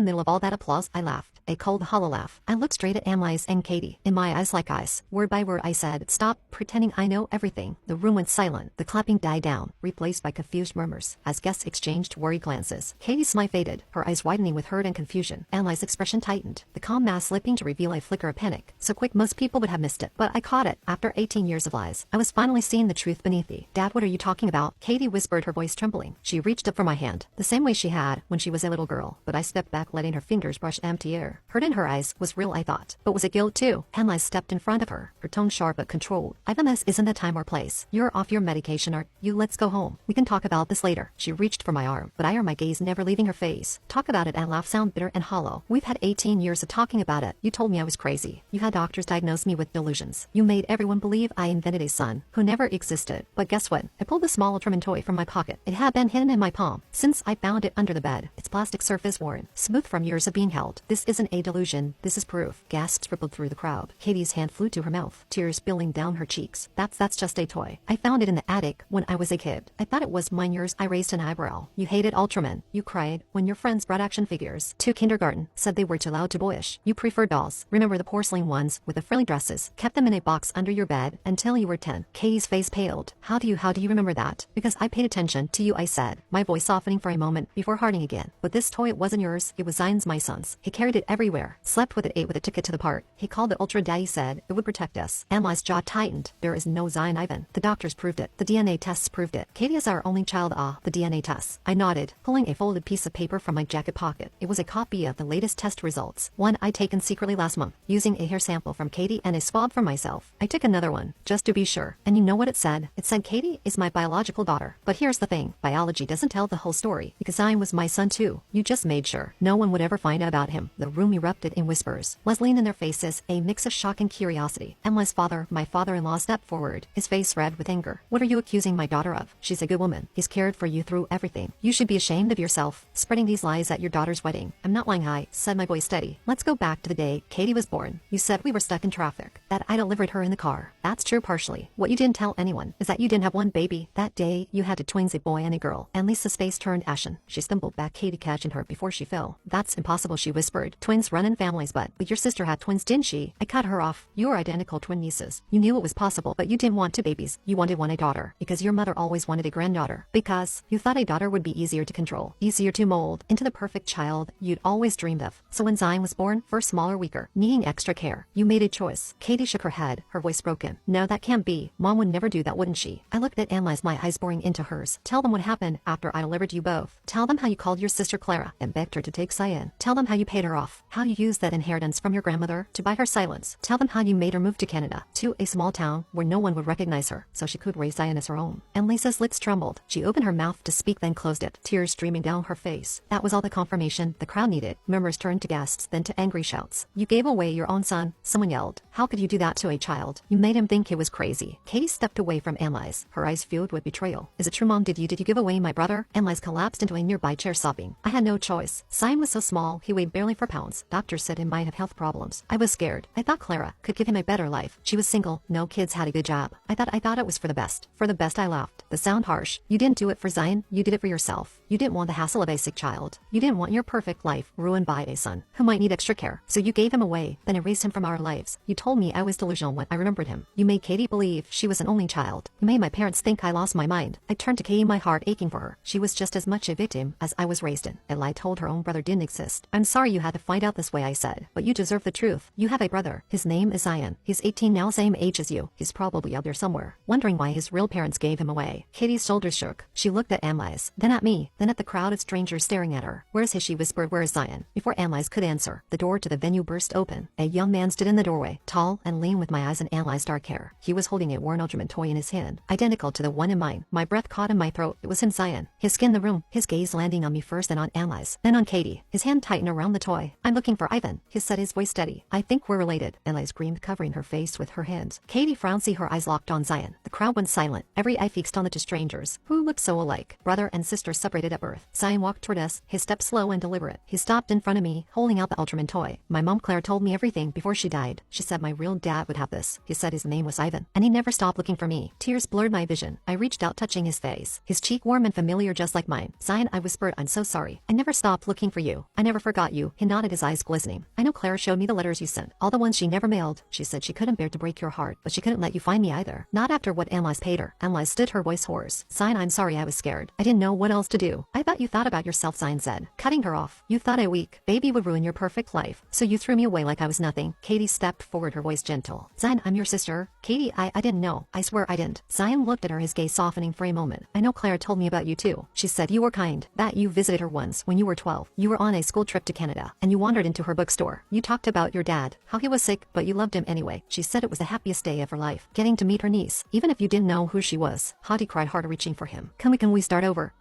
the middle of all that applause, I laughed. A cold, hollow laugh. I looked straight at Annalise and Katie. In my eyes like ice. Word by word I said, "Stop pretending I know everything." The room went silent. The clapping died down, replaced by confused murmurs, as guests exchanged worried glances. Katie's smile faded, her eyes widening with hurt and confusion. Annalise's expression tightened, the calm mask slipping to reveal a flicker of panic. So quick most people would have missed it. But I caught it. After 18 years of lies, I was finally seeing the truth beneath me. "Dad, what are you talking about?" Katie whispered, her voice trembling. She reached up for my hand, the same way she had when she was a little girl, but I stepped back, letting her fingers brush empty air. Hurt in her eyes was real, I thought. But was it guilt too? Annalise stepped in front of her, her tone sharp but controlled. "Ivan, this isn't the time or place. You're off your medication, aren't you? Let's go home. We can talk about this later." She reached for my arm, but I heard my gaze never leaving her face. "Talk about it," and laugh sound bitter and hollow. "We've had 18 years of talking about it. You told me I was crazy. You had doctors diagnose me with delusions. You made everyone believe I invented a son who never existed. But guess what? I pulled a small Ultraman toy from my pocket. It had been hidden in my palm since I found it under the bed. Its plastic surface worn, smooth from years of being held. This isn't a delusion. This is proof." Gasps rippled through the crowd. Katie's hand flew to her mouth, tears spilling down her cheeks. That's just a toy. I found it in the attic when I was a kid. I thought it was mine." Yours? I raised an eyebrow. "You hated Ultraman. You cried when your friends brought action figures to kindergarten, said they were too loud, too boyish. You preferred dolls. Remember the porcelain ones with the frilly dresses? Kept them in a box under your bed until you were 10. Katie's face paled. How do you remember that?" "Because I paid attention to you," I said, my voice softening for a moment before hardening again. "But this toy, it wasn't yours. It was Zion's, my son's. He carried it everywhere. Slept with it, ate with it, took it to the park. He called it Ultra. Daddy said it would protect us." Annalise's jaw tightened. "There is no Zion, Ivan. The doctors proved it. The DNA tests proved it. Katie is our only child." "Ah, the DNA tests." I nodded, pulling a folded piece of paper from my jacket pocket. It was a copy of the latest test results, one I'd taken secretly last month, using a hair sample from Katie and a swab from myself. I took another one, just to be sure. And you know what it said? It said Katie is my biological daughter. But here's the thing. Biology doesn't tell the whole story, because Zion was my son too. You just made sure no one would ever find out about him. The room erupted in whispers. Leslie in their faces, a mix of shock and curiosity. Emily's father, my father-in-law, stepped forward, his face red with anger. "What are you accusing my daughter of? She's a good woman. He's cared for you through everything. You should be ashamed of yourself, spreading these lies at your daughter's wedding." "I'm not lying," I said, my voice steady. "Let's go back to the day Katie was born. You said we were stuck in traffic, that I delivered her in the car. That's true partially. What you didn't tell anyone is that you didn't have one baby. That day, you had 2 twins, a boy and a girl." And Lisa's face turned ashen. She stumbled back, Katie catching her before she fell. "That's impossible," she whispered. "Twins run in families, but your sister had twins, didn't she?" I cut her off. "You are identical twin nieces. You knew it was possible, but you didn't want 2 babies. You wanted one, a daughter, because your mother always wanted a granddaughter. Because you thought a daughter would be easier to control, easier to mold into the perfect child you'd always dreamed of. So when Zion was born, first smaller, weaker, needing extra care, you made a choice." Katie shook her head, her voice broken. "No, that can't be. Mom would never do that, wouldn't she?" I looked at Annalise, my eyes boring into hers. "Tell them what happened after I delivered you both. Tell them how you called your sister Clara and begged her to take Zion. Tell them how you paid her off, how you used that inheritance from your grandmother to buy her silence. Tell them how you made her move to Canada, to a small town where no one would recognize her, so she could raise Zion as her own." And Lisa's lips trembled. She opened her mouth to speak, then closed it, tears streaming down her face. That was all the confirmation the crowd needed. Murmurs turned to gasps, then to angry shouts. "You gave away your own son," someone yelled. "How could you do that to a child? You made him think he was crazy." Katie stepped away from Annalise, her eyes filled with betrayal. "Is it true, Mom? Did you give away my brother?" Annalise collapsed into a nearby chair, sobbing. "I had no choice. Zion was so small, he weighed barely 4 pounds. Doctors said he might have health problems. I was scared. I thought Clara could give him a better life. She was single, no kids, had a good job. I thought it was for the best." "For the best," I laughed. The sound harsh. "You didn't do it for Zion. You did it for yourself. You didn't want the hassle of a sick child. You didn't want your perfect life ruined by a son who might need extra care. So you gave him away, then erased him from our lives. You told me I was delusional when I remembered him. You made Katie believe she was an only child. You made my parents think I lost my mind." I turned to Katie, my heart aching for her. She was just as much a victim as I was raised in. A lie told her own brother didn't exist. "I'm sorry you had to find out this way," I said. "But you deserve the truth. You have a brother. His name is Zion. He's 18 now, same age as you. He's probably out there somewhere, wondering why his real parents gave him away." Katie's shoulders shook. She looked at Annalise, then at me, then at the crowd of strangers staring at her. "Where's he?" she whispered. "Where is Zion?" Before Annalise could answer, the door to the venue burst open. A young man stood in the doorway, tall and lean, with my eyes on Annalise's dark hair. He was holding a worn Ultraman toy in his hand, identical to the one in mine. My breath caught in my throat. It was him, Zion. His skin the room, his gaze landing on me first, then on Annalise, then on Katie. His hand tightened around the toy. "I'm looking for Ivan," he said, his voice steady. "I think we're related." Annalise screamed, covering her face with her hands. Katie frowned, see her eyes locked on Zion. The crowd went silent, every eye fixed on the two strangers, who looked so alike. Brother and sister separated at birth. Zion walked toward us, his step slow and deliberate. He stopped in front of me, holding out the Ultraman toy. "My mom Claire told me everything before she died. She said my real dad would have this." He said his name was Ivan, and he never stopped looking for me. Tears blurred my vision. I reached out, touching his face, his cheek warm and familiar just like mine. "Zion," I whispered, "I'm so sorry. I never stopped looking for you." you. I never forgot you. He nodded, his eyes glistening. I know Claire showed me the letters you sent. All the ones she never mailed. She said she couldn't bear to break your heart, but she couldn't let you find me either. Not after what Annalise paid her. Annalise stood, her voice hoarse. Sign, I'm sorry, I was scared. I didn't know what else to do. I thought you thought about yourself, Sign said, cutting her off. You thought a weak baby would ruin your perfect life, so you threw me away like I was nothing. Katie stepped forward, her voice gentle. Sign, I'm your sister. Katie, I didn't know. I swear I didn't. Sign looked at her, his gaze softening for a moment. I know Claire told me about you too. She said you were kind, that you visited her once when you were 12. You were on a school trip to Canada, and you wandered into her bookstore. You talked about your dad, how he was sick, but you loved him anyway. She said it was the happiest day of her life, getting to meet her niece, even if you didn't know who she was. Hadi cried harder, reaching for him. Can we start over?